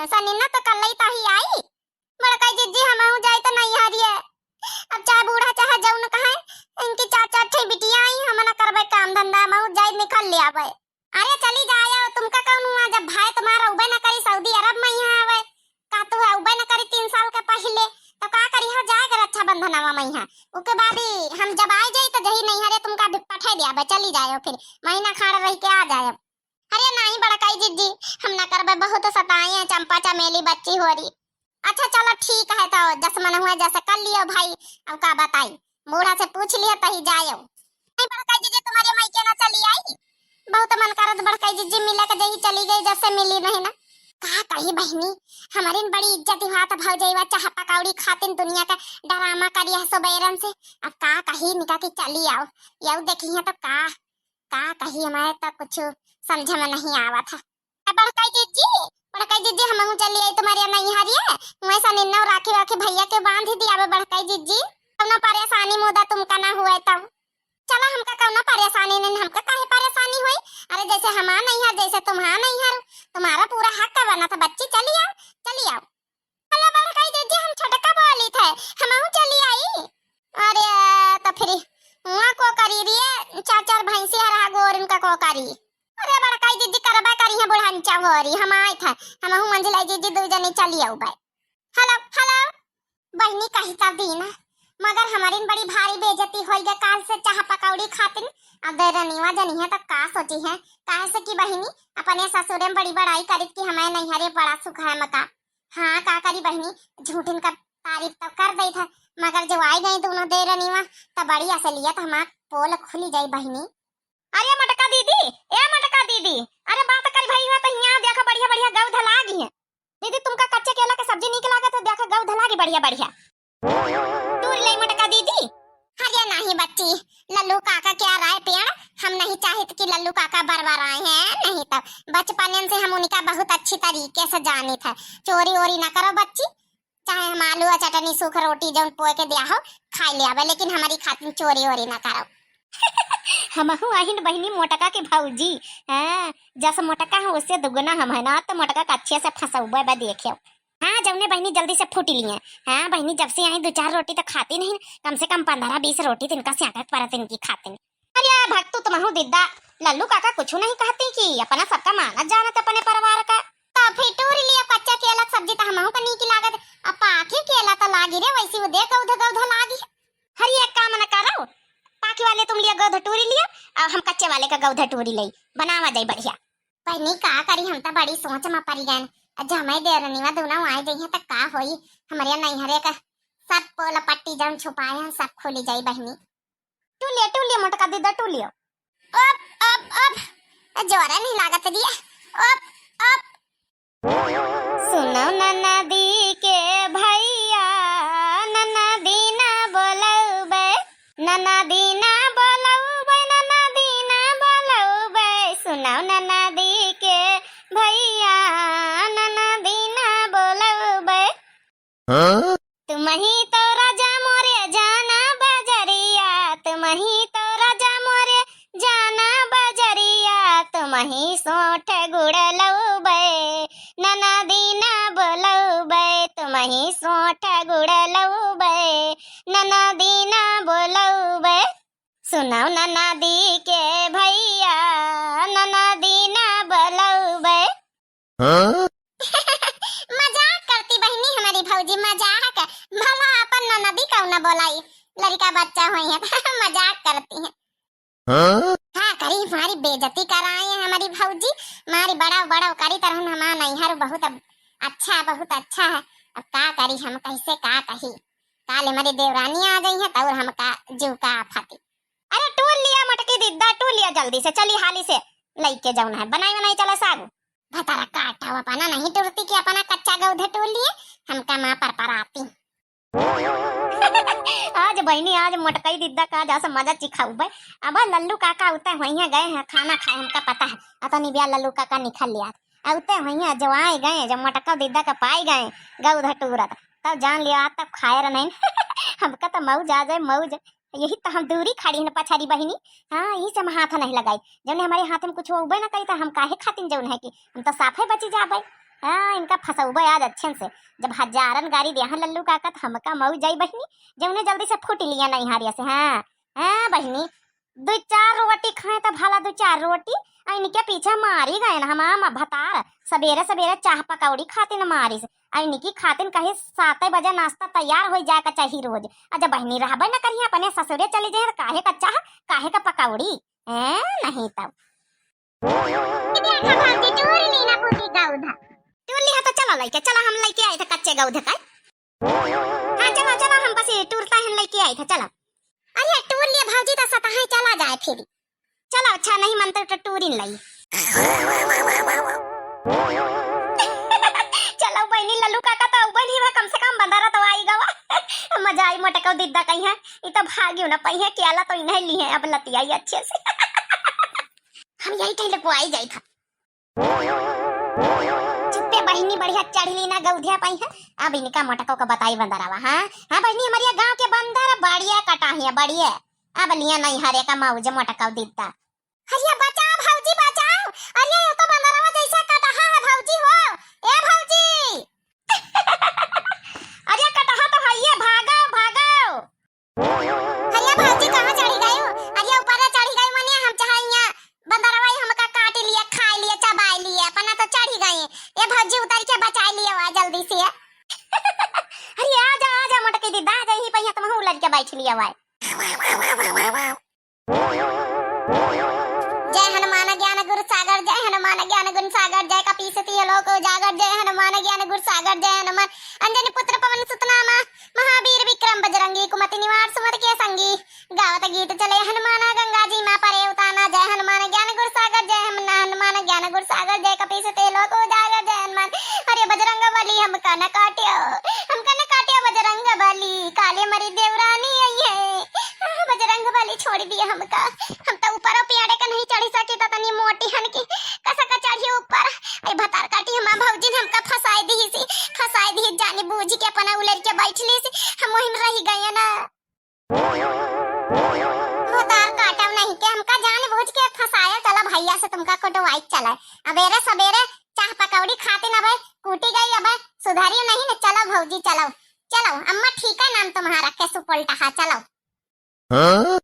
सनीना तो कल ही ताही आई बड़का जीजी हम जाए तो नहीं हारिए। अब चाहे बूढ़ा चाहे जौन कहे इनकी चार चार ठे बिटिया आई हम ना करबे काम धंधा हम जाए निकल ले आवे। अरे चली जाए तुमका कौन हुआ जब भाई तुम्हारा उबे ना करी सऊदी अरब में यहाँ आवे का तू है उबे ना करी 3 साल के पहले तो का करी हो जाएगा रक्षाबंधनवा में यहाँ उसके बाद हम जब आ जाए तो जही नहीं हरे तुमका पठे दिया चली जाए फिर महीना खाड़ रह के आ जाए। अरे नहीं बड़काई जीजी हम ना करबे बहुत सताए हैं चंपा चमेली बच्ची हो रही। अच्छा चलो ठीक है तो जस मन हुआ जैसे कर लियो भाई अब का बताई बूढ़ा से पूछ लिया तही जायो। नहीं बड़काई जीजी तुम्हारी मायके ना चली आई बहुत मन करत बड़काई जीजी मिले के जही चली गई जैसे मिली नहीं ना का कही बहनी हमारी बड़ी इज्जत हुआ था भाव जईवा चाह पकौड़ी खातिन दुनिया का ड्रामा करिया सो बैरन से अब का कही निका के चली आओ यू देखी है तो का कही हमारे तो कुछ समझ में नहीं आवा था। बड़काई जीजी हम चली आई तुम्हारे नहीं हरिए वैसा निन्ना राखी राखी भैया के बांध दिया बड़काई जीजी कौनो परेशानी मुदा तुमका ना हुए तब चलो हमका कौनो परेशानी नहीं हमका काहे परेशानी हुई। अरे जैसे हम नहीं है जैसे तुम्हारा नहीं है तुम्हारा पूरा हक का बना था बच्ची चली आओ। हेलो बड़काई जीजी हम छटका बोली थे हम चली आई। अरे तो फिर वहां को करी रिए चार भैंसी हरा गोर इनका को करी। अरे बड़काई जीजी करबा करी है बुढ़ांचा होरी हम आए थे हम मंजिला जीजी दो जने चली आओ भाई। हेलो बहनी कही तब दीना मगर हमारी बड़ी भारी बेइज्जती होई गई काल से चाह पकौड़ी खातिन अब देरनीवा जनी है तो का सोची है काहे से की बहनी अपने ससुर में बड़ी बड़ाई करी कि हमें नहीं हरे बड़ा सुख है मका। हाँ का करी बहनी झूठिन का तारीफ तो कर दी था मगर जब आई गई दोनों देरनीवा तब बड़ी असलियत हमार पोल खुली जाई बहनी। अरे मटका दीदी अरे बात कर भाई है तो यहाँ देखो बढ़िया बढ़िया गौ धला गई है दीदी तुमका कच्चे केला के सब्जी निक लागे तो देखो गौ धला गई बढ़िया बढ़िया तू ले मटका दीदी। अरे नहीं बच्ची लल्लू काका क्या राय पेड़ हम नहीं चाहते कि लल्लू काका बरबार आए हैं नहीं तो बचपन से हम उनका बहुत अच्छी तरीके से जाने थे चोरी वोरी ना करो बच्ची चाहे हम आलू चटनी सूख रोटी जौन पोए के दिया हो खा लिया लेकिन हमारी खातिर चोरी वोरी ना करो। हमहु आहिन बहनी मोटका के भौजी हां जैसे मोटका है उससे दुगना हम है ना तो मोटका का अच्छे से फंसौबे बा देखियो। हाँ जौने बहनी जल्दी से फूट लिए। हाँ बहनी जब से आई 2-4 रोटी तो खाती नहीं कम से कम 15-20 रोटी तिनका स्याटक परत इनकी खाते नहीं। अरे भक्तू तुम्हारू दिद्दा लल्लू काका कुछ नहीं कहते कि अपना सबका मानत जानत अपने परिवार का तो फिर टूर लिया कच्चा केला सब्जी तो हमहु का नीक लागत अब पाके केला तो लागी रे वैसी वो देख गौधा लागी। हरी एक काम न करो पाकी वाले तुम लिया गौधा टूरी लिया और हम कच्चे वाले का गौधा टूरी ले बनावा जाए बढ़िया। बहनी का करी हम तो बड़ी सोच में पड़ गए अच्छा हमें देरनीवा दोनों आए गई है तो का होई हमारे नहीं हरे का सब पोला पट्टी जम छुपाए हैं सब खोली जाई बहनी। टू लिया मोटका दीदा टू लियो अब जोरा नहीं लागत दिया अब सुनो ननदी के भैया ननदी ना बोलौबे ननदी ना बोलौबे सुनो ननदी के भैया ननदी ना बोलौबे तुम ही तो राजा मोरे जाना बजरिया तुम ही तो राजा मोरे जाना बजरिया तुम ही सोठ गुड़ लौबे ननदी ना बोलौबे तुम ही सोठ गुड़ लौबे ननदी ना बोलौबे सुनो ननदी के भैया ननदी ना बोलौबे। मजाक करती बहनी हमारी भौजी मजाक भला अपन ननदी कौन ना बोलाई लड़का बच्चा हुई है मजाक करती है। हाँ करी हमारी बेइज्जती कराए हैं हमारी भौजी हमारी बड़ा करी तरह हमारा नैहर बहुत अच्छा है अब का करी हम कैसे का कही काले हमारी देवरानी आ गई है तो हम का जीव का फटी। अरे टूल लिया मटकी दिद्दा टूल लिया जल्दी से चली हाली से लेके जाऊना है बनाई चला साग भतारा काटा हुआ पाना नहीं टूटती कि अपना कच्चा गौधे टूल लिए हमका माँ पर आती। आज बहनी आज मोटकई दिद्दा का जैसा मजा चिखाऊ भाई अब लल्लू काका उते वहीं गए हैं खाना खाए हमका पता है अतः निबिया लल्लू काका निखल लिया उते वहीं जब आए गए जब मोटका दिद्दा का पाई गए गौधा टूरत तब जान लिया तब खाए नहीं हमका तो मौज आ जाए मौज यही तो हम दूरी खड़ी है पछाड़ी बहनी। हाँ यही से हम हाथ नहीं लगाई जब हमारे हाथ में कुछ उबे ना करी तो हम काहे खातिन जौन है कि हम तो साफे बची जा भाई हाँ इनका फंसौबा आज अच्छे से। जब हजारन गाड़ी दे लल्लू काका तो हमका मऊ जाई बहनी जौने जल्दी से फूट लिया नहीं हारिया से। हाँ हाँ बहनी 2-4 रोटी खाए तो भला 2-4 रोटी इनके पीछे मारी गए ना हम भतार सवेरे सवेरे चाह पकौड़ी खातिन मारी से इनकी खातिन कहीं 7 बजे नाश्ता तैयार हो जाए का चाहिए रोज। जब बहनी रहबे न करिए अपने ससुरे चली जाए काहे का चाह काहे का पकौड़ी नहीं तब तो चलो लइके चला हम लइके आए थे कच्चे गौधे का। हाँ चलो चलो हम बस टूरता है लइके आए थे चलो। अरे टूर लिए भाजी तो सताहे चला जाए फिर चलो अच्छा नहीं मनते तो टूर इन लई चलो बहनी लल्लू काका तो बहनी में कम से कम बंदारा तो आई गवा मजा आई मोटका दिद्दा कहीं है ये तो भाग्यो ना पई है केला तो इन्हें ली है अब लतियाई अच्छे से हम यही ठेले को आई जाई था चुप्पे बहनी बढ़िया चढ़ली ना गौधिया पाई है। अब इनका मोटको का बताई बंदरावा। हाँ हाँ बहनी हमारे गांव के बंदर बढ़िया कटाहिया बढ़िया अब लिया नहीं हरे का मौज मोटका दिद्दा। हरिया बचाओ भौजी बचाओ अरे ये तो बंदरावा जैसा कटहा है भौजी हो ए भौजी अरे कटहा तो है ये भागो भागो। हरिया भौजी कहां चढ़ी गई हो? अरे ऊपर चढ़ी गई मने हम चाहिए बंदरवा हमका काट लिया खा लिया चबा लिया अपना तो चढ़ी गई ये भौजी उतर के बचा लिया वा जल्दी से अरे आ जा मोटकी दीदा आ जा ही पहिया तुम उलट के बैठ लिया वा। जय हनुमान ज्ञान गुरु सागर जय हनुमान ज्ञान गुरु सागर जय कपीसती लोक उजागर जय हनुमान ज्ञान गुरु सागर जय हनुमान अंजनी पुत्र पवन सुत नामा महावीर विक्रम बजरंगी कुमति निवार सुमति के संगी गावत गीत चले हनुमान गंगा जी मां परे उताना जय हनुमान ज्ञान गुरु सागर जय हनुमान ज्ञान गुरु सागर जय कपीसती लोक उजागर जय हनुमान। अरे बजरंग बली हमका न काटियो बजरंग बली काले मरी देवरानी आई है बजरंग बली छोड़ दिया हमका हम तो ऊपर पियाड़े का नहीं चढ़ी सकी तो तनी मोटी हन की कसा का चढ़ी ऊपर ए भतार काटी हम भौजी हमका फसाई दी जानी बूझी के अपना उलट के बैठली सी हम वहीं रह गए ना भतार काटम नहीं के हमका जान बूझ के फसाया। चलो भैया से तुमका कटवाई चला अबेरे सवेरे चाह पकौड़ी खाते ना भाई कूटी गई अब सुधारियो नहीं ना। चलो भौजी चलो चलो अम्मा ठीक है नाम तुम्हारा कैसे पलटा चलो।